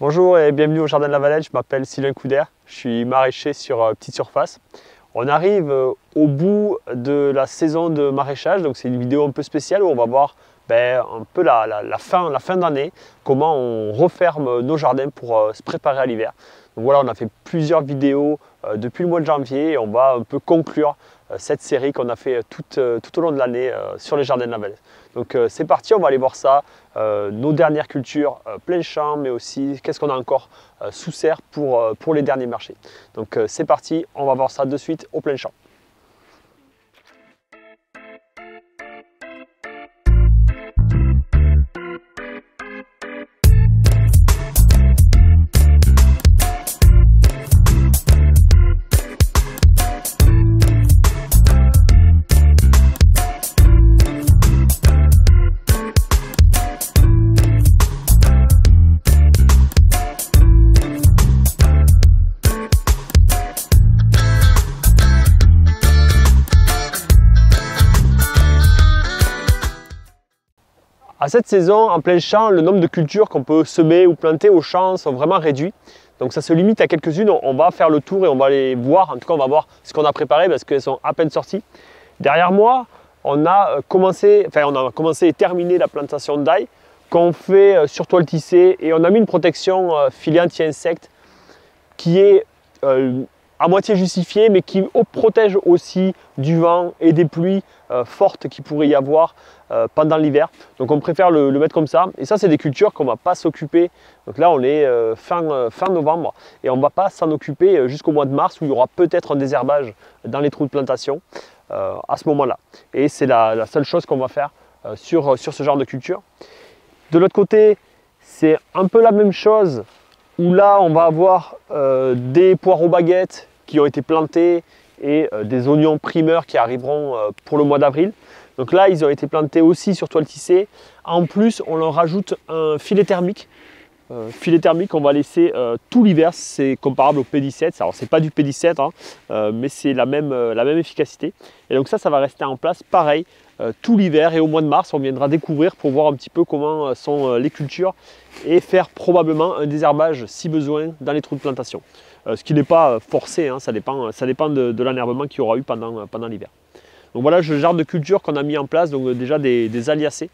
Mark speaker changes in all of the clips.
Speaker 1: Bonjour et bienvenue au Jardin de la Valette, je m'appelle Sylvain Couder, je suis maraîcher sur petite surface. On arrive au bout de la saison de maraîchage, donc c'est une vidéo un peu spéciale où on va voir un peu la fin d'année, comment on referme nos jardins pour se préparer à l'hiver. Donc voilà, on a fait plusieurs vidéos depuis le mois de janvier et on va un peu conclure cette série qu'on a fait tout au long de l'année sur les jardins de la Valette. Donc c'est parti, on va aller voir ça, nos dernières cultures plein champ, mais aussi qu'est-ce qu'on a encore sous serre pour les derniers marchés. Donc c'est parti, on va voir ça de suite au plein champ. À cette saison, en plein champ, le nombre de cultures qu'on peut semer ou planter au champ sont vraiment réduits. Donc ça se limite à quelques-unes. On va faire le tour et on va les voir. En tout cas, on va voir ce qu'on a préparé parce qu'elles sont à peine sorties. Derrière moi, on a commencé et terminé la plantation d'ail qu'on fait sur toile tissée et on a mis une protection filet anti-insectes qui est à moitié justifiée mais qui protège aussi du vent et des pluies fortes qu'il pourrait y avoir pendant l'hiver. Donc on préfère le mettre comme ça. Et ça, c'est des cultures qu'on ne va pas s'occuper. Donc là, on est fin novembre et on ne va pas s'en occuper jusqu'au mois de mars où il y aura peut-être un désherbage dans les trous de plantation à ce moment-là. Et c'est la seule chose qu'on va faire sur ce genre de culture. De l'autre côté, c'est un peu la même chose où là, on va avoir des poireaux baguettes qui ont été plantés et des oignons primeurs qui arriveront pour le mois d'avril. Donc là, ils ont été plantés aussi sur toile tissée. En plus, on leur rajoute un filet thermique. Filet thermique, on va laisser tout l'hiver. C'est comparable au P17. Alors, c'est pas du P17, hein, mais c'est la même efficacité. Et donc ça va rester en place pareil tout l'hiver. Et au mois de mars, on viendra découvrir pour voir un petit peu comment sont les cultures et faire probablement un désherbage si besoin dans les trous de plantation. Ce qui n'est pas forcé, hein, ça dépend de l'enherbement qu'il y aura eu pendant l'hiver. Donc voilà le genre de culture qu'on a mis en place, donc déjà des aliacées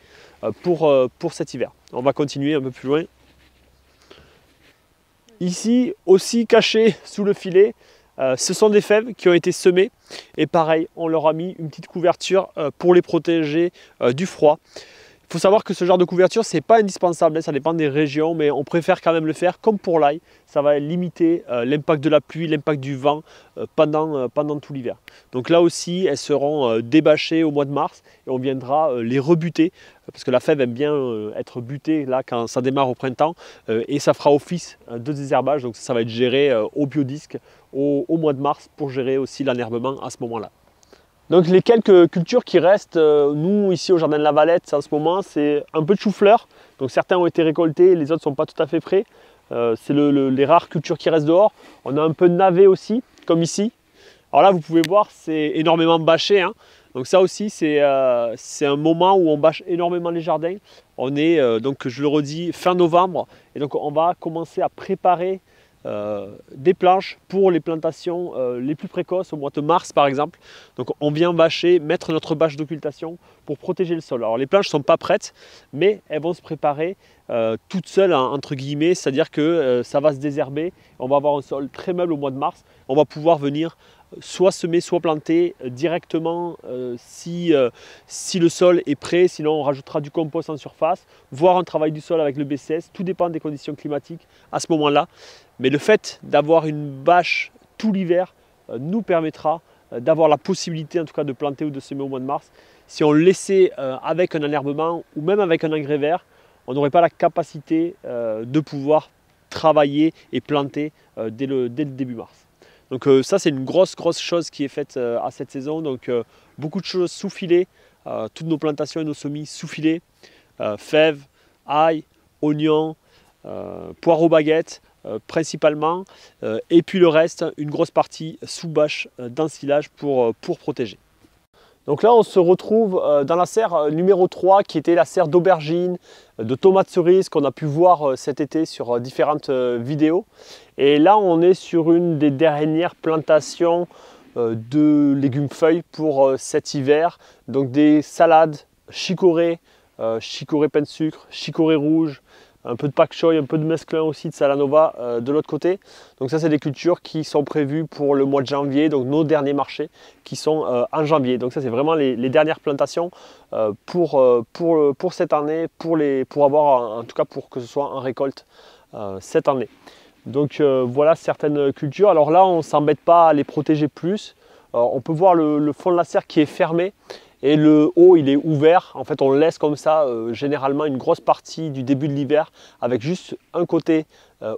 Speaker 1: pour cet hiver. On va continuer un peu plus loin. Ici, aussi caché sous le filet, ce sont des fèves qui ont été semées. Et pareil, on leur a mis une petite couverture pour les protéger du froid. Il faut savoir que ce genre de couverture, ce n'est pas indispensable, hein, ça dépend des régions, mais on préfère quand même le faire comme pour l'ail. Ça va limiter l'impact de la pluie, l'impact du vent pendant tout l'hiver. Donc là aussi, elles seront débâchées au mois de mars et on viendra les rebuter parce que la fève aime bien être butée là quand ça démarre au printemps et ça fera office de désherbage. Donc ça va être géré au biodisque au mois de mars pour gérer aussi l'enherbement à ce moment-là. Donc les quelques cultures qui restent, nous ici au Jardin de la Valette en ce moment, c'est un peu de chou-fleur. Donc certains ont été récoltés, les autres ne sont pas tout à fait prêts. C'est les rares cultures qui restent dehors. On a un peu de navet aussi, comme ici. Alors là, vous pouvez voir, c'est énormément bâché, hein. Donc ça aussi, c'est un moment où on bâche énormément les jardins. On est, donc je le redis, fin novembre. Et donc on va commencer à préparer des planches pour les plantations les plus précoces au mois de mars par exemple. Donc on vient bâcher, mettre notre bâche d'occultation pour protéger le sol. Alors les planches ne sont pas prêtes mais elles vont se préparer toutes seules entre guillemets, c'est-à-dire que ça va se désherber, on va avoir un sol très meuble au mois de mars, on va pouvoir venir soit semer, soit planter directement si le sol est prêt, sinon on rajoutera du compost en surface, voire un travail du sol avec le BCS, tout dépend des conditions climatiques à ce moment-là. Mais le fait d'avoir une bâche tout l'hiver nous permettra d'avoir la possibilité en tout cas de planter ou de semer au mois de mars. Si on le laissait avec un enherbement ou même avec un engrais vert, on n'aurait pas la capacité de pouvoir travailler et planter dès le début mars. Donc ça c'est une grosse chose qui est faite à cette saison. Donc beaucoup de choses sous filet, toutes nos plantations et nos semis sous filet, fèves, ail, oignons, poireaux baguettes principalement, et puis le reste, une grosse partie sous bâche d'ensilage pour protéger. Donc là, on se retrouve dans la serre numéro 3 qui était la serre d'aubergines, de tomates cerises qu'on a pu voir cet été sur différentes vidéos. Et là, on est sur une des dernières plantations de légumes feuilles pour cet hiver. Donc des salades, chicorée, chicorée pain de sucre, chicorée rouge, un peu de pak choi, un peu de mesclun aussi, de salanova de l'autre côté. Donc ça, c'est des cultures qui sont prévues pour le mois de janvier, donc nos derniers marchés qui sont en janvier. Donc ça, c'est vraiment les dernières plantations pour cette année, pour avoir, en tout cas pour que ce soit en récolte cette année. Donc voilà certaines cultures. Alors là, on ne s'embête pas à les protéger plus. On peut voir le fond de la serre qui est fermé. Et le haut, il est ouvert. En fait, on laisse comme ça généralement une grosse partie du début de l'hiver avec juste un côté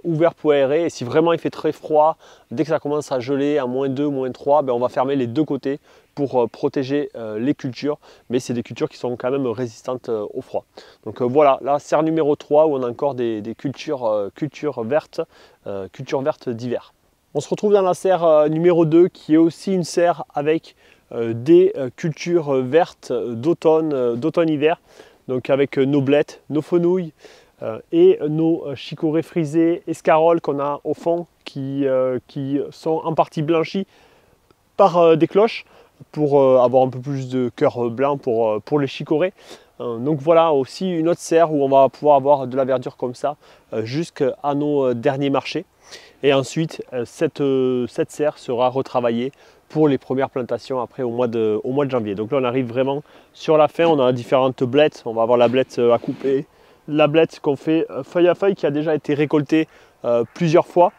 Speaker 1: ouvert pour aérer. Et si vraiment il fait très froid, dès que ça commence à geler à -2, -3, ben, on va fermer les deux côtés pour protéger les cultures. Mais c'est des cultures qui sont quand même résistantes au froid. Donc voilà, là, serre numéro 3 où on a encore des cultures vertes d'hiver. On se retrouve dans la serre numéro 2 qui est aussi une serre avec des cultures vertes d'automne-hiver, donc avec nos blettes, nos fenouilles et nos chicorées frisées, escaroles qu'on a au fond qui sont en partie blanchies par des cloches pour avoir un peu plus de cœur blanc pour les chicorées. Donc voilà aussi une autre serre où on va pouvoir avoir de la verdure comme ça jusqu'à nos derniers marchés. Et ensuite, cette serre sera retravaillée pour les premières plantations après au mois de janvier. Donc là, on arrive vraiment sur la fin. On a différentes blettes. On va avoir la blette à couper, la blette qu'on fait feuille à feuille qui a déjà été récoltée plusieurs fois.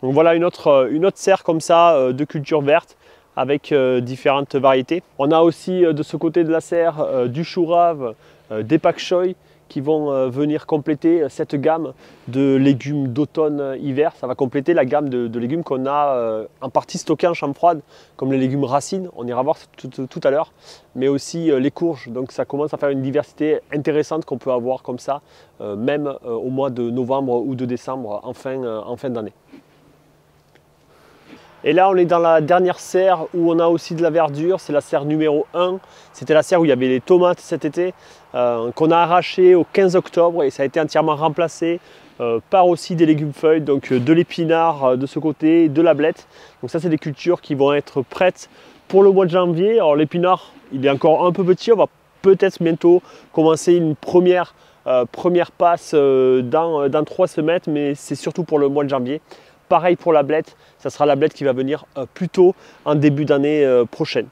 Speaker 1: Donc voilà une autre serre comme ça de culture verte avec différentes variétés. On a aussi de ce côté de la serre du chou rave, des pak choi qui vont venir compléter cette gamme de légumes d'automne-hiver. Ça va compléter la gamme de légumes qu'on a en partie stockés en chambre froide, comme les légumes racines, on ira voir tout à l'heure, mais aussi les courges. Donc ça commence à faire une diversité intéressante qu'on peut avoir comme ça, même au mois de novembre ou de décembre en fin d'année. Et là, on est dans la dernière serre où on a aussi de la verdure, c'est la serre numéro 1. C'était la serre où il y avait les tomates cet été, qu'on a arraché au 15 octobre et ça a été entièrement remplacé par aussi des légumes feuilles, donc de l'épinard de ce côté, de la blette. Donc ça, c'est des cultures qui vont être prêtes pour le mois de janvier. Alors l'épinard, il est encore un peu petit, on va peut-être bientôt commencer une première passe dans 3 semaines, mais c'est surtout pour le mois de janvier. Pareil pour la blette, ça sera la blette qui va venir plutôt en début d'année prochaine.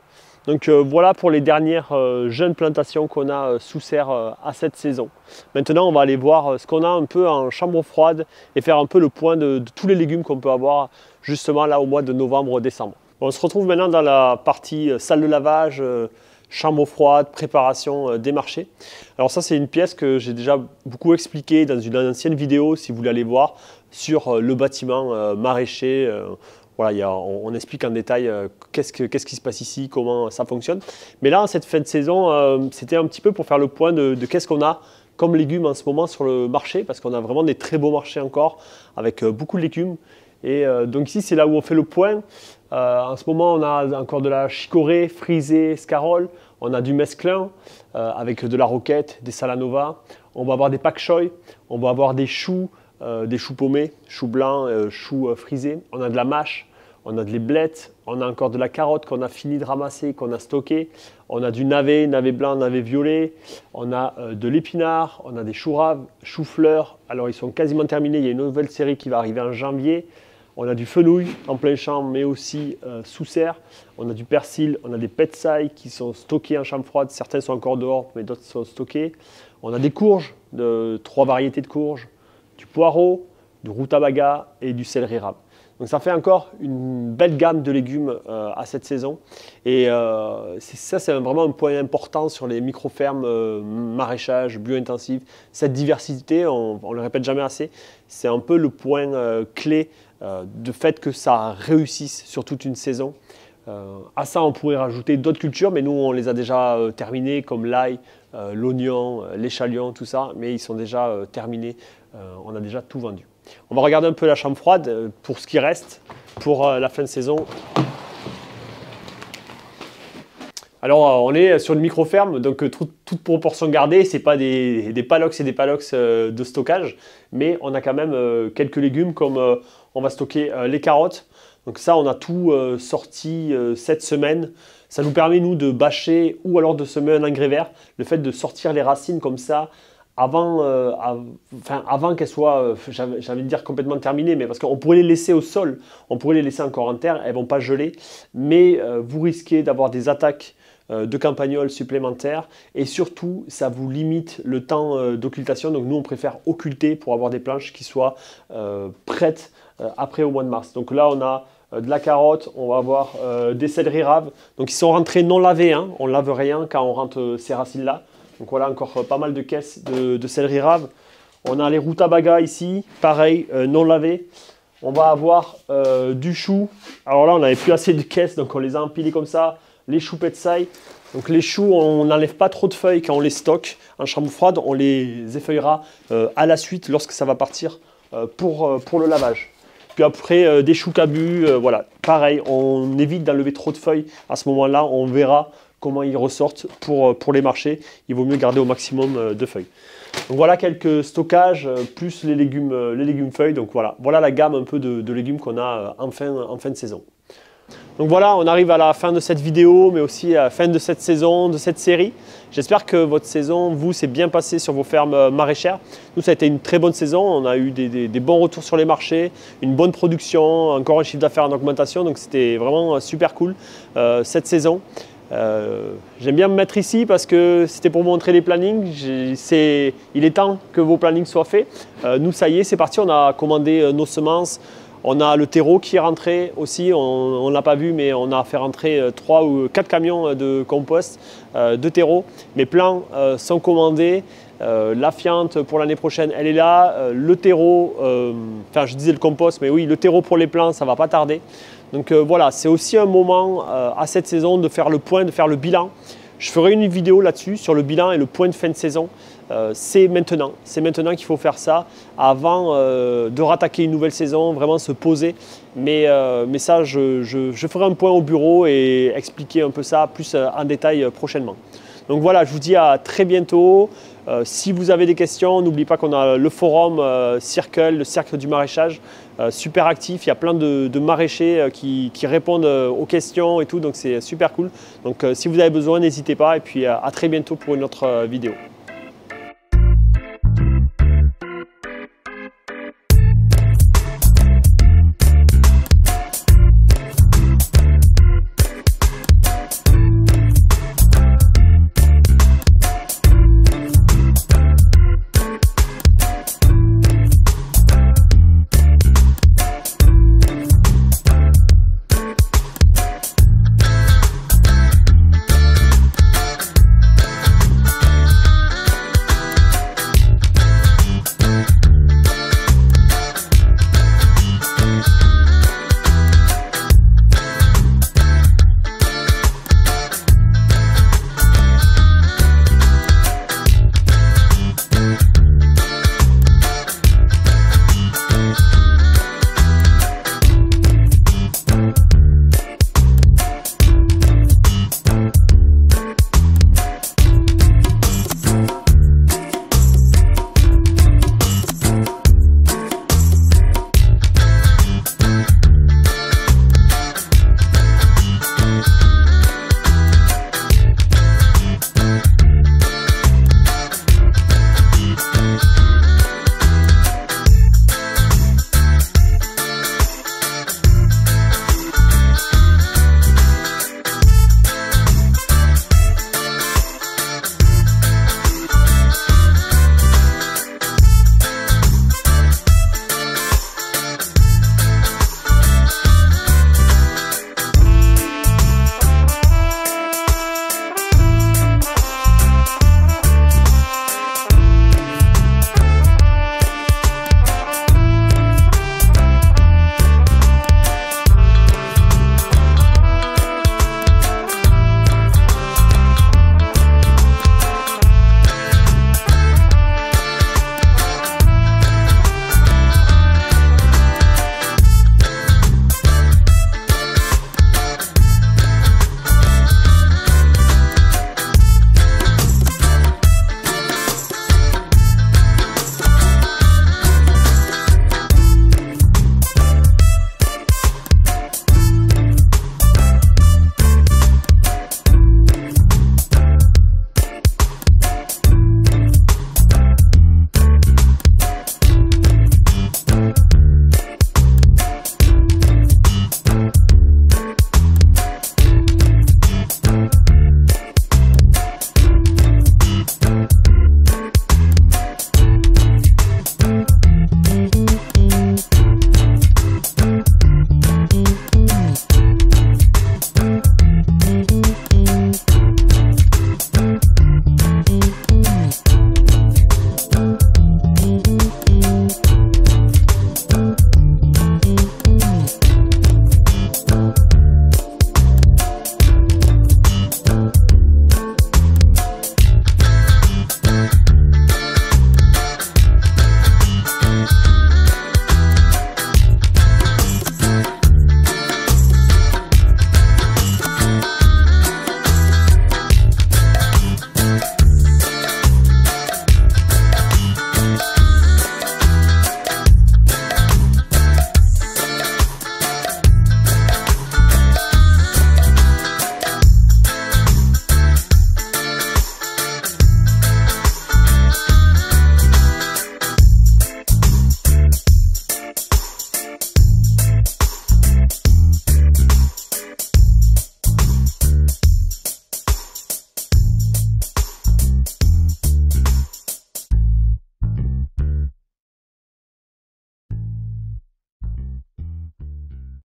Speaker 1: Donc voilà pour les dernières jeunes plantations qu'on a sous serre à cette saison. Maintenant, on va aller voir ce qu'on a un peu en chambre froide et faire un peu le point de tous les légumes qu'on peut avoir justement là au mois de novembre-décembre. On se retrouve maintenant dans la partie salle de lavage, chambre froide, préparation des marchés. Alors ça, c'est une pièce que j'ai déjà beaucoup expliqué dans une ancienne vidéo si vous voulez aller voir sur le bâtiment maraîcher. Voilà, on explique en détail qu'est-ce qui se passe ici, comment ça fonctionne. Mais là, en cette fin de saison, c'était un petit peu pour faire le point de qu'est-ce qu'on a comme légumes en ce moment sur le marché, parce qu'on a vraiment des très beaux marchés encore, avec beaucoup de légumes. Et donc ici, c'est là où on fait le point. En ce moment, on a encore de la chicorée, frisée, escarole. On a du mesclun avec de la roquette, des salanova. On va avoir des pak choi. On va avoir des choux paumés, choux blancs, choux frisés. On a de la mâche. On a de les blettes. On a encore de la carotte qu'on a fini de ramasser, qu'on a stocké. On a du navet blanc, navet violet. On a de l'épinard. On a des choux raves, choux fleurs. Alors, ils sont quasiment terminés. Il y a une nouvelle série qui va arriver en janvier. On a du fenouil en plein champ, mais aussi sous serre. On a du persil, on a des petsai qui sont stockés en chambre froide. Certains sont encore dehors, mais d'autres sont stockés. On a des courges, 3 variétés de courges, du poireau, du rutabaga et du céleri rame. Donc ça fait encore une belle gamme de légumes à cette saison. Et ça, c'est vraiment un point important sur les micro-fermes maraîchage, bio-intensif. Cette diversité, on ne le répète jamais assez, c'est un peu le point clé de fait que ça réussisse sur toute une saison. À ça, on pourrait rajouter d'autres cultures, mais nous, on les a déjà terminées, comme l'ail, l'oignon, l'échalote, tout ça, mais ils sont déjà terminés, on a déjà tout vendu. On va regarder un peu la chambre froide pour ce qui reste pour la fin de saison. Alors, on est sur une micro-ferme, donc toute proportion gardée, ce n'est pas des palox et des palox de stockage, mais on a quand même quelques légumes comme on va stocker les carottes. Donc ça, on a tout sorti cette semaine. Ça nous permet, nous, de bâcher ou alors de semer un engrais vert. Le fait de sortir les racines comme ça, avant qu'elles soient, j'avais envie de dire complètement terminées, mais parce qu'on pourrait les laisser au sol, on pourrait les laisser encore en terre, elles ne vont pas geler, mais vous risquez d'avoir des attaques de campagnols supplémentaires et surtout ça vous limite le temps d'occultation. Donc nous on préfère occulter pour avoir des planches qui soient prêtes après au mois de mars. Donc là on a de la carotte, on va avoir des céleri raves, donc ils sont rentrés non lavés, hein. On ne lave rien quand on rentre ces racines là. Donc voilà encore pas mal de caisses de céleri rave. On a les rutabagas ici, pareil, non lavés. On va avoir du chou. Alors là on n'avait plus assez de caisses donc on les a empilés comme ça. Les choux petsai. Donc les choux, on n'enlève pas trop de feuilles quand on les stocke en chambre froide. On les effeuillera à la suite lorsque ça va partir pour le lavage. Puis après, des choux cabus, voilà. Pareil, on évite d'enlever trop de feuilles. À ce moment-là, on verra comment ils ressortent pour les marchés. Il vaut mieux garder au maximum de feuilles. Donc voilà quelques stockages, plus les légumes feuilles. Donc voilà la gamme un peu de légumes qu'on a en fin de saison. Donc voilà, on arrive à la fin de cette vidéo, mais aussi à la fin de cette saison, de cette série. J'espère que votre saison, vous, s'est bien passée sur vos fermes maraîchères. Nous, ça a été une très bonne saison. On a eu des bons retours sur les marchés, une bonne production, encore un chiffre d'affaires en augmentation. Donc c'était vraiment super cool cette saison. J'aime bien me mettre ici parce que c'était pour montrer les plannings. Il est temps que vos plannings soient faits. Nous, ça y est, c'est parti. On a commandé nos semences. On a le terreau qui est rentré aussi, on ne l'a pas vu, mais on a fait rentrer 3 ou 4 camions de compost, de terreau. Mes plants sont commandés, la fiente pour l'année prochaine, elle est là. Le terreau, enfin je disais le compost, mais oui, le terreau pour les plants, ça ne va pas tarder. Donc voilà, c'est aussi un moment à cette saison de faire le point, de faire le bilan. Je ferai une vidéo là-dessus, sur le bilan et le point de fin de saison. C'est maintenant qu'il faut faire ça avant de rattaquer une nouvelle saison, vraiment se poser. Mais ça, je ferai un point au bureau et expliquer un peu ça plus en détail prochainement. Donc voilà, je vous dis à très bientôt. Si vous avez des questions, n'oubliez pas qu'on a le forum Circle, le cercle du maraîchage, super actif. Il y a plein de maraîchers qui répondent aux questions et tout, donc c'est super cool. Donc si vous avez besoin, n'hésitez pas et puis à très bientôt pour une autre vidéo.